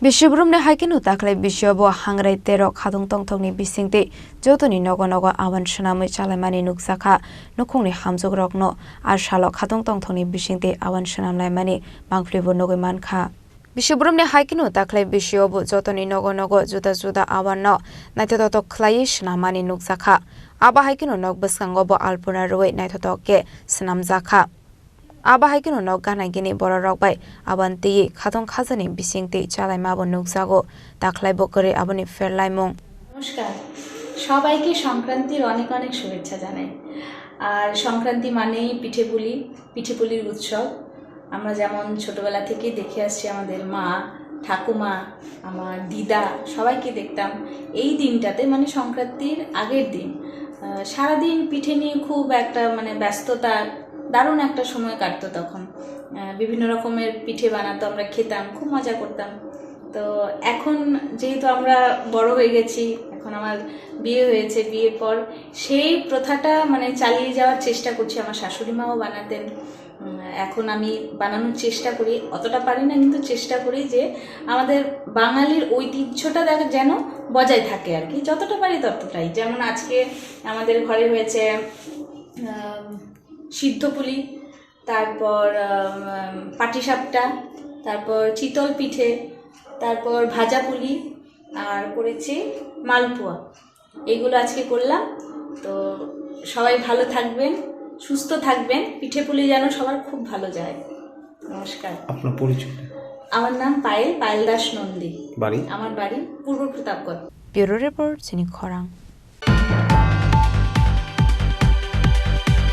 Bishubrum haikinu taklay bishobo hangray tero khadung tongtongni bisingti jotoni nogo awan shanamui chalamani nuksakha nukungni hamjugrokno arshalo khadung tongtongni bisingti awan shanamlaimani mangflibo nogoi mankha Bishubrum haikinu taklay bishobo jotoni nogo juda awanno naitoto khlai shanamani nuksakha aba haikinu nog baskangobo alpuna ruwei naitotoke snamjakha Aba haikinu nog gana gini borok bai abanti khatong khajani bisingti chalai mabo nuksago taklai bokore aboni ferlaimung নমস্কার সবাইকে সংক্রান্তির অনেক অনেক শুভেচ্ছা জানাই আর সংক্রান্তি মানেই পিঠেপুলির উৎসব আমরা যেমন ছোটবেলা থেকে দেখে আসছি আমাদের মা ঠাকুমা আমার দিদা সবাইকে দেখতাম এই দিনটাতে মানে সংক্রান্তির আগের দিন সারা দিন পিঠে নিয়ে খুব একটা মানে ব্যস্ততা দারুণ একটা সময় কাটতো তখন বিভিন্ন রকমের পিঠে বানাতো আমরা খেতাম খুব মজা করতাম তো এখন যেহেতু আমরা বড় হয়ে গেছি এখন আমার বিয়ে হয়েছে বিয়ের পর সেই প্রথাটা মানে চালিয়ে যাওয়ার চেষ্টা করছি আমার শাশুড়ি মাও বানাতেন এখন আমি বানানোর চেষ্টা করি অতটা পারি না কিন্তু চেষ্টা করি যে আমাদের বাঙালির ঐতিহ্যটা যেন বজায় থাকে আর কি যতটা পারি ততটাই যেমন আজকে আমাদের ঘরে হয়েছে সিদ্ধ পুলি তারপর পাটিসাপটা তারপর চিতল পিঠে তারপর ভাজা পুলি আর করেছি মালপোয়া এগুলো আজকে করলাম তো সবাই ভালো থাকবেন সুস্থ থাকবেন পিঠে পুলি যেন সবার খুব ভালো যায় নমস্কার আপনার পরিচয় আমার নাম পায়েল দাস নন্দী বাড়ি আমার বাড়ি পূর্ব প্রতাপগড় ব্যুরো রিপোর্ট চিনি খরাং